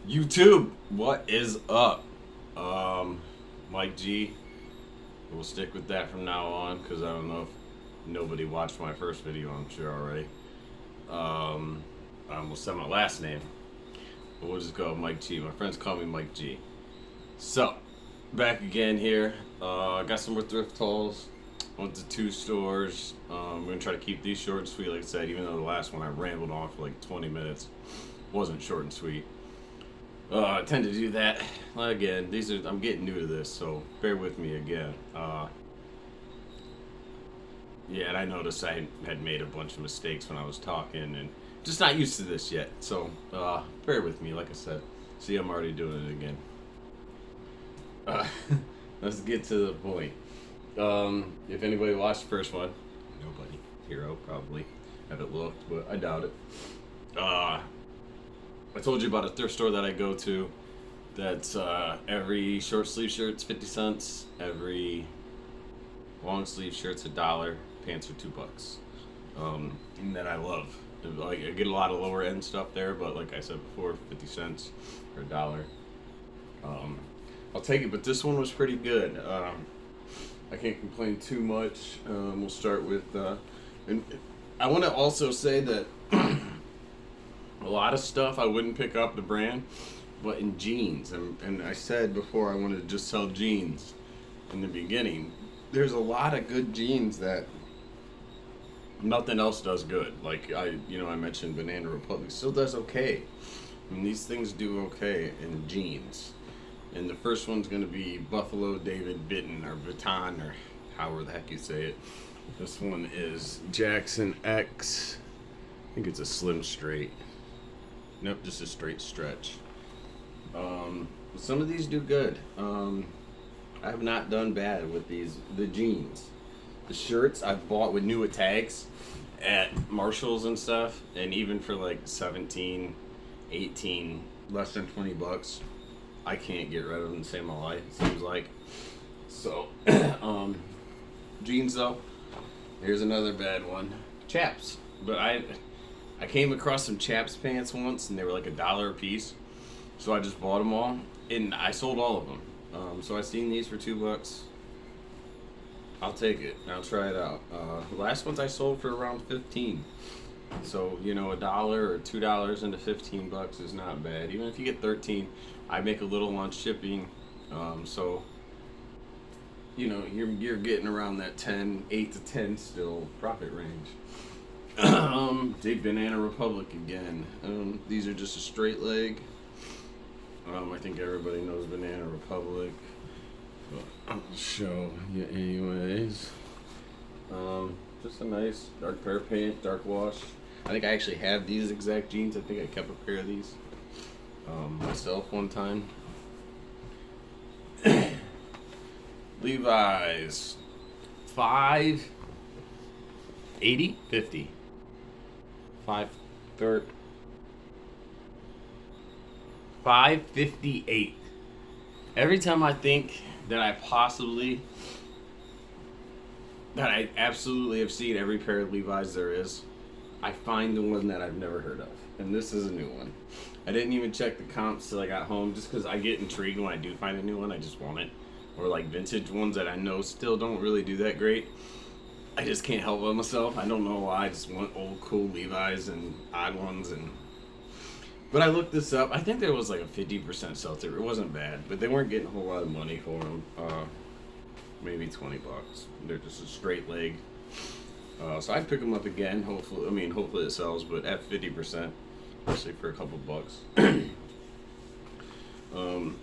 YouTube, what is up? Mike G. We'll stick with that from now on because I don't know if nobody watched my first video. I'm sure already. I almost said my last name, but we'll just go with Mike G. My friends call me Mike G. So, back again here. Got some more thrift hauls. Went to 2 stores. I'm gonna try to keep these short and sweet, like I said. Even though the last one I rambled on for like 20 minutes, wasn't short and sweet. I tend to do that. Again, I'm getting new to this, so bear with me again. Yeah, and I noticed I had made a bunch of mistakes when I was talking, and just not used to this yet. So bear with me, like I said. See, I'm already doing it again. Let's get to the point. If anybody watched the first one, nobody. Hero probably. Haven't looked, but I doubt it. I told you about a thrift store that I go to that's every short sleeve shirt's 50 cents, every long sleeve shirt's $1, pants are $2. And that I love. Like, I get a lot of lower end stuff there, but like I said before, 50 cents or $1. I'll take it, but this one was pretty good. I can't complain too much. We'll start with, and I want to also say that a lot of stuff I wouldn't pick up the brand, but in jeans, and I said before I wanted to just sell jeans in the beginning. There's a lot of good jeans that nothing else does good. Like I mentioned Banana Republic still does okay. I mean, these things do okay in jeans. And the first one's gonna be Buffalo David Bitten or Vuitton or however the heck you say it. This one is Jackson X. I think it's a slim straight. Nope, just a straight stretch. Some of these do good. I have not done bad with the jeans. The shirts I've bought with new tags at Marshalls and stuff, and even for like 17, 18, less than $20, I can't get rid of them to save my life, it seems like. So, jeans though, here's another bad one. Chaps. But I came across some Chaps pants once, and they were like $1 a piece. So I just bought them all, and I sold all of them. So I seen these for $2. I'll take it. I'll try it out. The last ones I sold for around 15. So $1 or $2 into $15 is not bad. Even if you get 13, I make a little on shipping. So you're getting around that 8 to 10 still profit range. Take Banana Republic again. These are just a straight leg. I think everybody knows Banana Republic. I'll show you anyways. Just a nice dark pair of pants, dark wash. I think I actually have these exact jeans. I think I kept a pair of these myself one time. Levi's 580, 50. 558. Every time I think that I absolutely have seen every pair of Levi's there is, I find the one that I've never heard of. And this is a new one. I didn't even check the comps till I got home, just because I get intrigued when I do find a new one. I just want it. Or like vintage ones that I know still don't really do that great. I just can't help it myself. I don't know why. I just want old cool Levi's and odd ones. But I looked this up. I think there was like a 50% sell-through. It wasn't bad, but they weren't getting a whole lot of money for them. Maybe $20. They're just a straight leg. So I'd pick them up again. Hopefully it sells, but at 50%, especially for a couple bucks.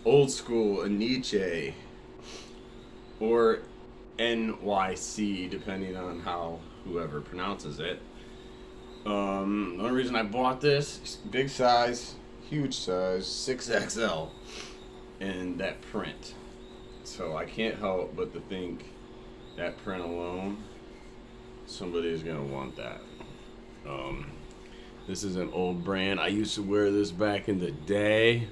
Old school Aniche or NYC, depending on how whoever pronounces it. The only reason I bought this, big size, huge size, 6XL, and that print. So I can't help but to think that print alone, somebody is gonna want that. This is an old brand. I used to wear this back in the day,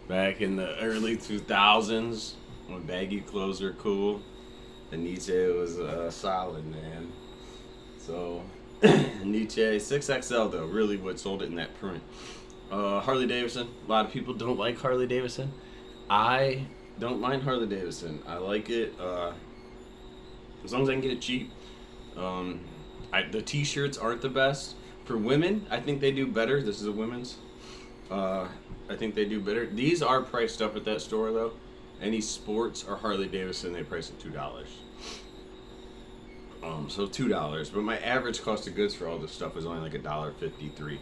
back in the early 2000s, when baggy clothes were cool. The Nietzsche was solid, man. So Nietzsche 6XL though, really what sold it in that print. Harley Davidson. A lot of people don't like Harley Davidson. I don't mind Harley Davidson. I like it as long as I can get it cheap. Um, the T-shirts aren't the best for women. I think they do better. This is a women's. I think they do better. These are priced up at that store though. Any sports or Harley Davidson, they price at $2. So $2. But my average cost of goods for all this stuff is only like $1.53.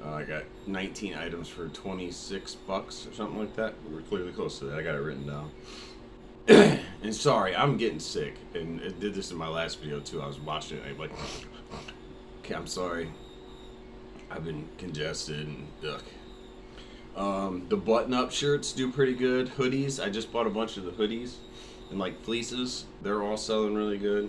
I got 19 items for $26 or something like that. We're clearly close to that. I got it written down. And sorry, I'm getting sick. And I did this in my last video too. I was watching it. I'm like, okay, I'm sorry. I've been congested and ugh. The button-up shirts do pretty good. Hoodies, I just bought a bunch of the hoodies. And like fleeces, they're all selling really good.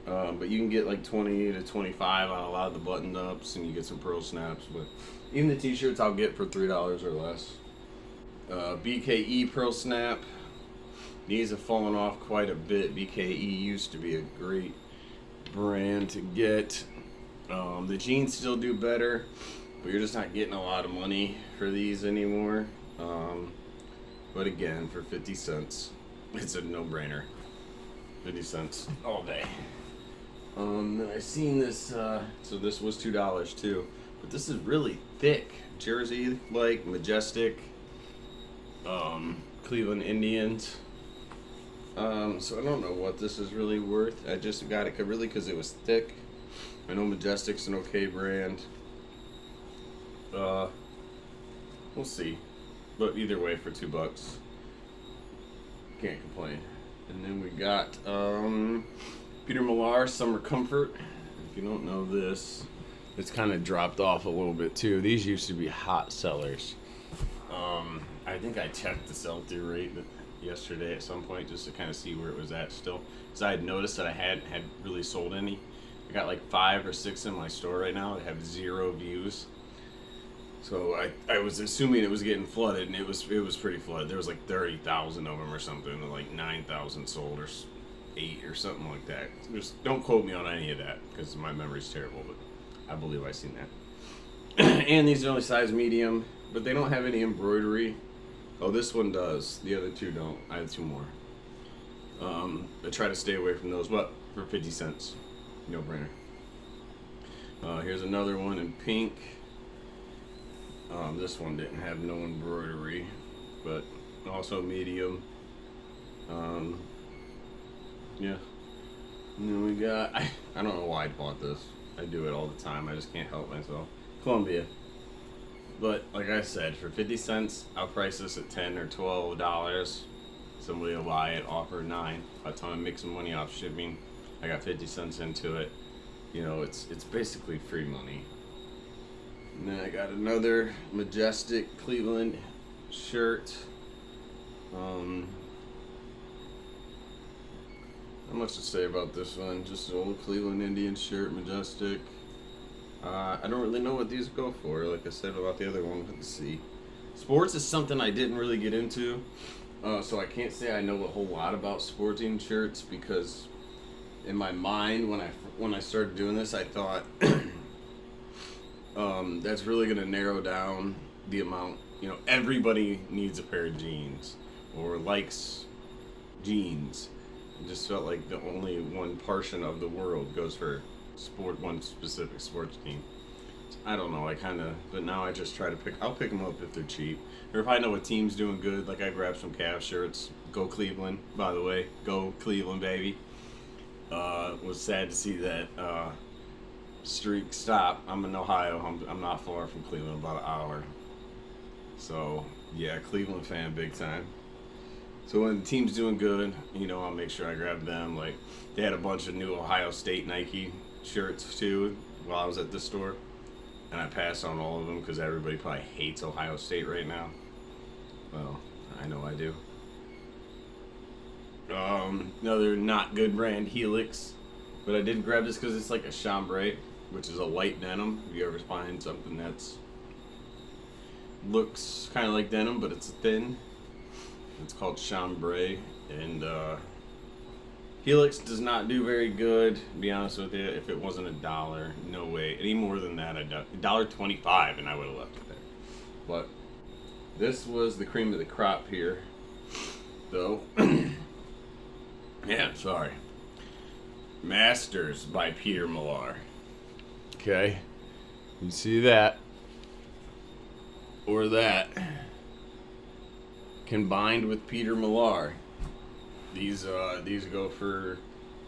But you can get like 20 to 25 on a lot of the button-ups, and you get some pearl snaps. But even the t-shirts I'll get for $3 or less. BKE pearl snap. These have fallen off quite a bit. BKE used to be a great brand to get. The jeans still do better, but you're just not getting a lot of money for these anymore. But again, for 50 cents, it's a no-brainer. 50 cents all day. I seen this, so this was $2 too, but this is really thick. Jersey, like, majestic, Cleveland Indians. So I don't know what this is really worth. I just got it really because it was thick. I know Majestic's an okay brand. We'll see. But either way, for $2, can't complain. And then we got Peter Millar Summer Comfort. If you don't know this, it's kind of dropped off a little bit too. These used to be hot sellers. I think I checked the sell-through rate yesterday at some point just to kind of see where it was at still, because I had noticed that I hadn't really sold any. I got like 5 or 6 in my store right now that have 0 views. So I was assuming it was getting flooded, and it was pretty flooded. There was like 30,000 of them or something, and like 9,000 sold or 8 or something like that. Just don't quote me on any of that because my memory's terrible, but I believe I've seen that. And these are only size medium, but they don't have any embroidery. Oh, this one does. The other 2 don't. I have 2 more. I try to stay away from those, but for 50 cents, no brainer. Here's another one in pink. This one didn't have no embroidery, but also medium. Yeah. And then we got, I don't know why I bought this. I do it all the time. I just can't help myself. Columbia. But like I said, for 50 cents, I'll price this at $10 or $12. Somebody will buy it, offer 9. By the time I make some money off shipping, I got 50 cents into it. You know, it's basically free money. And then I got another Majestic Cleveland shirt. Not much to say about this one. Just an old Cleveland Indian shirt, Majestic. I don't really know what these go for. Like I said about the other one, let's see. Sports is something I didn't really get into, so I can't say I know a whole lot about sporting shirts, because in my mind when I started doing this, I thought that's really gonna narrow down the amount. You know, everybody needs a pair of jeans or likes jeans. It just felt like the only one portion of the world goes for one specific sports team. I don't know, but now I just try to I'll pick them up if they're cheap, or if I know a team's doing good. Like I grabbed some Cavs shirts. Go Cleveland, by the way. Go Cleveland, baby. Was sad to see that streak stop. I'm in Ohio. I'm not far from Cleveland, about an hour. So yeah, Cleveland fan big time. So when the team's doing good, you know, I'll make sure I grab them. Like they had a bunch of new Ohio State Nike shirts too while I was at the store, and I passed on all of them because everybody probably hates Ohio State right now. Well, I know I do. Another not good brand, Helix, but I did grab this because it's like a chambray, which is a light denim. If you ever find something that's looks kind of like denim but it's thin, it's called chambray, and Helix does not do very good, to be honest with you. If it wasn't $1, no way. Any more than that, $1.25, and I would have left it there. But this was the cream of the crop here, though. Yeah, sorry. Masters by Peter Millar. Okay, you see that, or that, combined with Peter Millar. These go for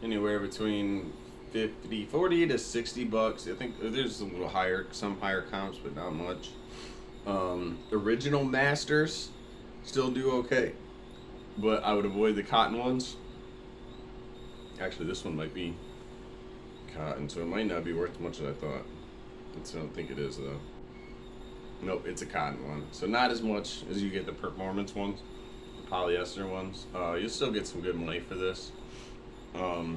anywhere between 40 to $60. I think there's a little higher, some higher comps, but not much. Original Masters still do okay, but I would avoid the cotton ones. Actually, this one might be cotton, so it might not be worth as much as I thought. I don't think it is, though. Nope, it's a cotton one. So not as much as you get the performance ones, the polyester ones. You'll still get some good money for this. I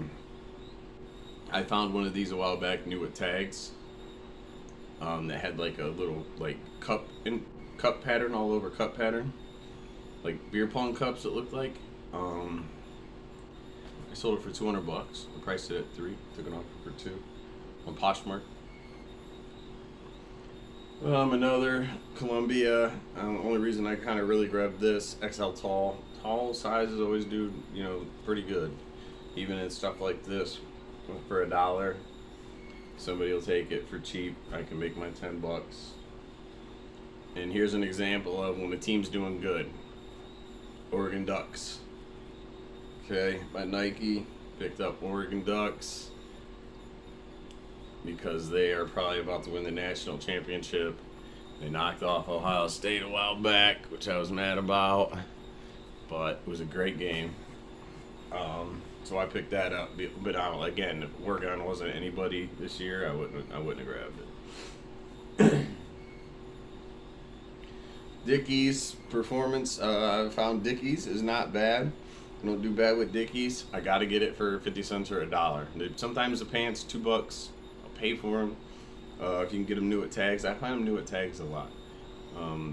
found one of these a while back, new with tags. That had like a little like cup pattern all over cup pattern, like beer pong cups. It looked like. I sold it for $200. I priced it at $3. Took it off for $2 on Poshmark. Another Columbia. The only reason I kind of really grabbed this XL tall. Tall sizes always do, pretty good. Even in stuff like this, for $1, somebody will take it for cheap. I can make my $10. And here's an example of when the team's doing good. Oregon Ducks. Okay, by Nike. Picked up Oregon Ducks because they are probably about to win the national championship. They knocked off Ohio State a while back, which I was mad about, but it was a great game. So I picked that up. But again, if Oregon wasn't anybody this year, I wouldn't have grabbed it. Dickies performance. I found Dickies is not bad. I don't do bad with Dickies. I gotta get it for 50 cents or $1. Sometimes the pants $2. I'll pay for them. If you can get them new at tags, I find them new at tags a lot.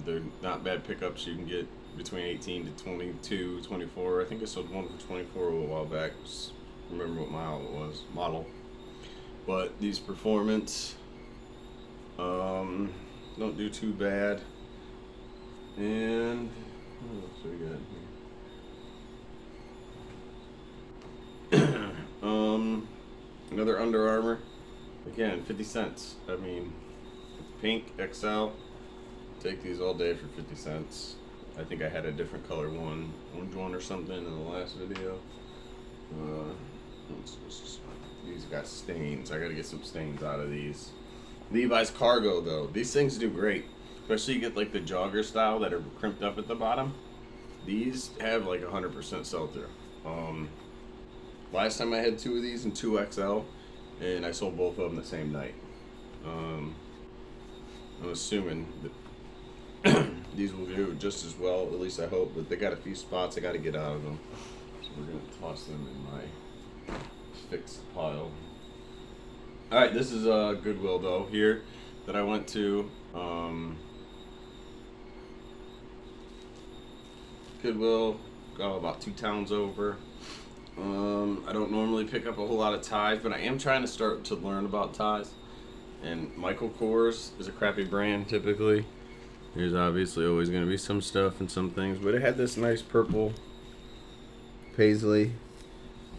They're not bad pickups. You can get between 18 to 22, 24. I think I sold one for 24 a while back. Just remember what model. But these performance don't do too bad. And what else do we got here? Another Under Armour. Again, 50 cents. I mean, pink XL. Take these all day for 50 cents. I think I had a different color one, orange one or something in the last video. These got stains. I gotta get some stains out of these. Levi's Cargo though. These things do great. Especially you get like the jogger style that are crimped up at the bottom. These have like 100% sell-through. Last time I had 2 of these in 2XL, and I sold both of them the same night. I'm assuming that these will do just as well, at least I hope, but they got a few spots I got to get out of them. So we're going to toss them in my fixed pile. Alright, this is Goodwill though, here, that I went to. Goodwill, got about 2 towns over. I don't normally pick up a whole lot of ties, but I am trying to start to learn about ties. And Michael Kors is a crappy brand typically. There's obviously always going to be some stuff and some things, but it had this nice purple paisley,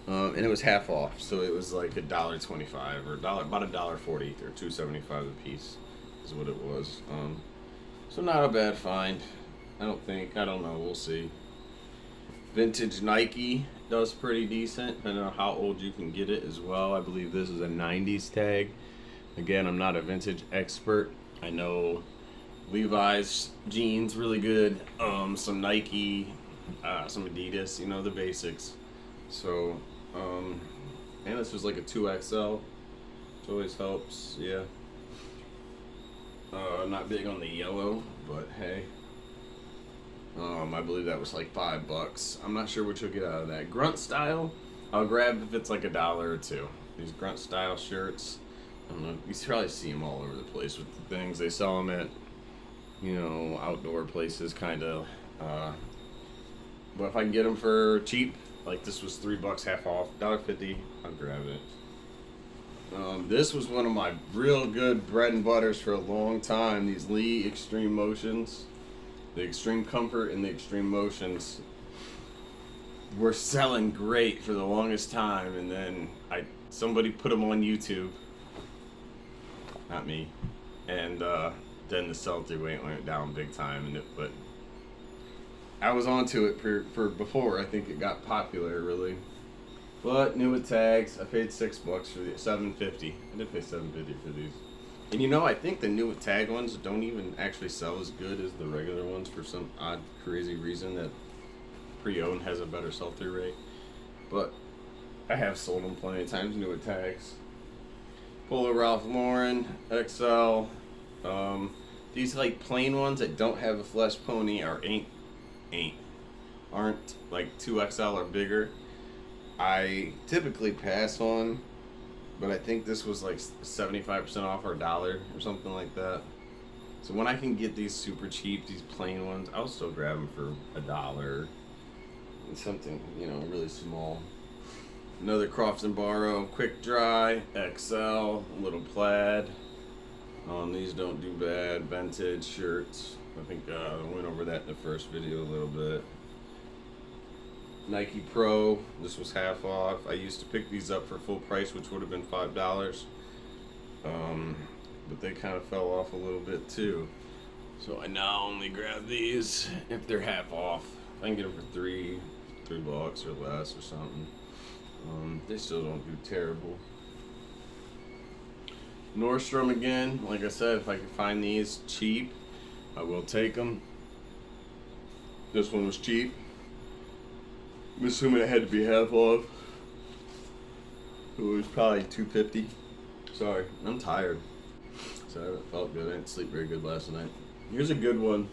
and it was half off, so it was like $1.25 or about $1.40 or $2.75 a piece is what it was. So not a bad find, I don't think. I don't know. We'll see. Vintage Nike does pretty decent. I don't know how old you can get it as well. I believe this is a 90s tag. Again, I'm not a vintage expert. I know Levi's jeans really good. Some Nike, some Adidas. The basics. So, and this was like a 2XL. Which always helps. Yeah. I'm not big on the yellow, but hey. I believe that was like $5. I'm not sure what you'll get out of that. Grunt style, I'll grab if it's like $1 or $2. These grunt style shirts, I don't know. You probably see them all over the place with the things. They sell them at, outdoor places, kind of. But if I can get them for cheap, Like this was $3 half off, $1.50. I'll grab it. This was one of my real good bread and butters for a long time. These Lee Extreme Motions, the Extreme Comfort and the Extreme Motions were selling great for the longest time, and then somebody put them on YouTube, not me, and then the sell-through rate went down big time, but I was onto it for before I think it got popular really. But new with tags, I paid $6 for the $7.50. I did pay $7.50 for these. And you know, I think the new with tag ones don't even actually sell as good as the regular ones for some odd, crazy reason that pre-owned has a better sell-through rate. But I have sold them plenty of times, new with tags. Polo Ralph Lauren XL. These like plain ones that don't have a flesh pony aren't like 2XL or bigger. I typically pass on, but I think this was like 75% off or $1 or something like that. So when I can get these super cheap, these plain ones, I'll still grab them for $1. And something, you know, really small. Another Crofts and Barrow Quick Dry XL, little plaid. These don't do bad. Vintage shirts. I think I went over that in the first video a little bit. Nike Pro, this was half off. I used to pick these up for full price, which would have been $5. But they kind of fell off a little bit too. So I now only grab these if they're half off. I can get them for $3 or less or something. They still don't do terrible. Nordstrom again, like I said, if I can find these cheap, I will take them. This one was cheap. I'm assuming it had to be half off. It was probably $2.50. Sorry, I'm tired. So I felt good. I didn't sleep very good last night. Here's a good one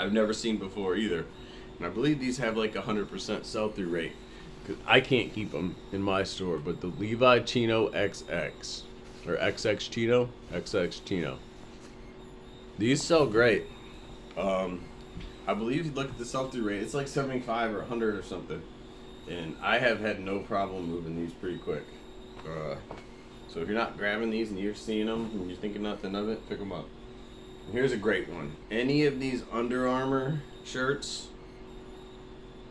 I've never seen before either. And I believe these have like 100% sell-through rate. Cause I can't keep them in my store, but the Levi Chino XX. Or XX Chino? XX Chino. These sell great. I believe if you look at the sell-through rate, it's like 75 or 100 or something. And I have had no problem moving these pretty quick. So if you're not grabbing these and you're seeing them and you're thinking nothing of it, pick them up. And here's a great one. Any of these Under Armour shirts,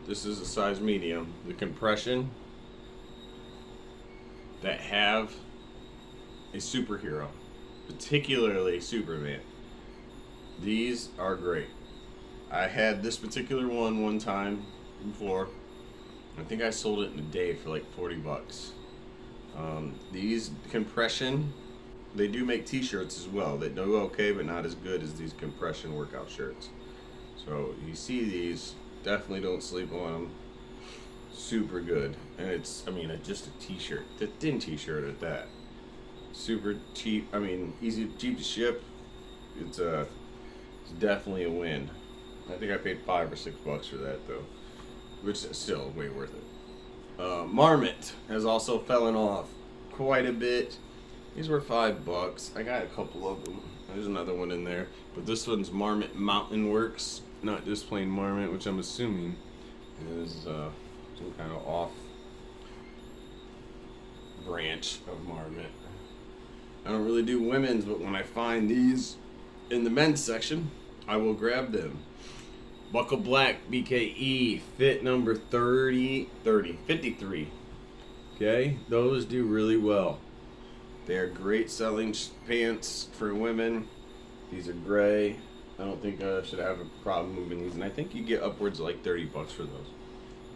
this is a size medium, the compression, that have a superhero, particularly Superman. These are great. I had this particular one time before. I think I sold it in a day for like $40. These compression, they do make t-shirts as well. They do okay, but not as good as these compression workout shirts. So you see these, definitely don't sleep on them. Super good. And it's, I mean, just a t-shirt, a thin t-shirt at that. Super cheap, I mean, cheap to ship. It's definitely a win. I think I paid $5 or $6 for that though, which is still way worth it. Marmot has also fallen off quite a bit. These were $5. I got a couple of them. There's another one in there, but this one's Marmot Mountain Works, not just plain Marmot, which I'm assuming is some kind of off branch of Marmot. I don't really do women's, but when I find these in the men's section, I will grab them. Buckle Black BKE fit number 53. Okay, those do really well. They are great selling pants for women. These are gray. I don't think I should have a problem moving these, and I think you get upwards of like $30 for those.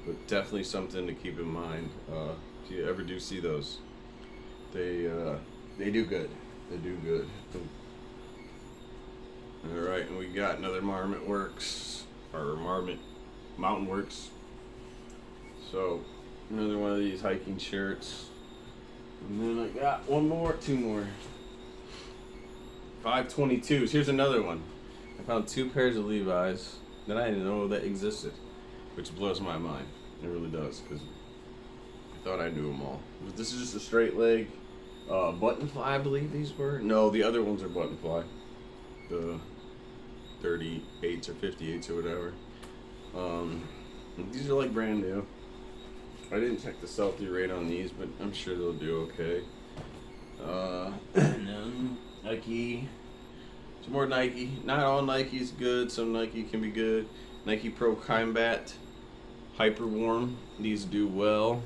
But definitely something to keep in mind if you ever do see those. They do good. They do good. All right, and we got another Marmot Works, or Marmot Mountain Works. So another one of these hiking shirts. And then I got two more. 522s. Here's another one. I found 2 pairs of Levi's that I didn't know that existed, which blows my mind. It really does, because I thought I knew them all. But this is just a straight leg. Button fly, I believe these were. No, the other ones are button fly. The 38s or 58s or whatever. These are like brand new. I didn't check the sell-through rate on these, but I'm sure they'll do okay. And then Nike. Some more Nike. Not all Nike's good. Some Nike can be good. Nike Pro Combat Hyper Warm. These do well.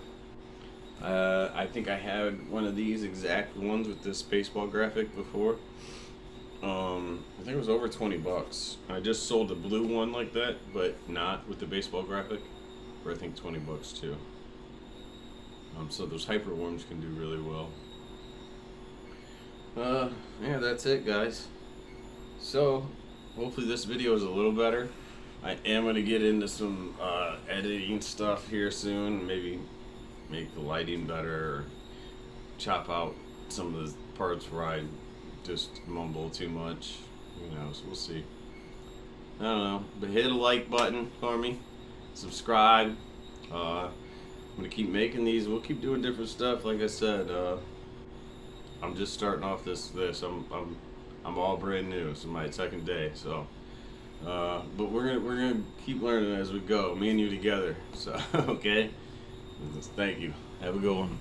I think I had one of these exact ones with this baseball graphic before. I think it was over $20. I just sold a blue one like that, but not with the baseball graphic, for I think $20 too. So those hyper warms can do really well. Yeah, that's it, guys. So hopefully this video is a little better. I am gonna get into some editing stuff here soon. Maybe make the lighting better, or chop out some of the parts where I just mumble too much. Who knows? We'll see. I don't know. But hit a like button for me. Subscribe. I'm gonna keep making these. We'll keep doing different stuff. Like I said, I'm just starting off this. I'm all brand new. It's my second day. So, but we're gonna keep learning as we go. Me and you together. So okay. Thank you. Have a good one.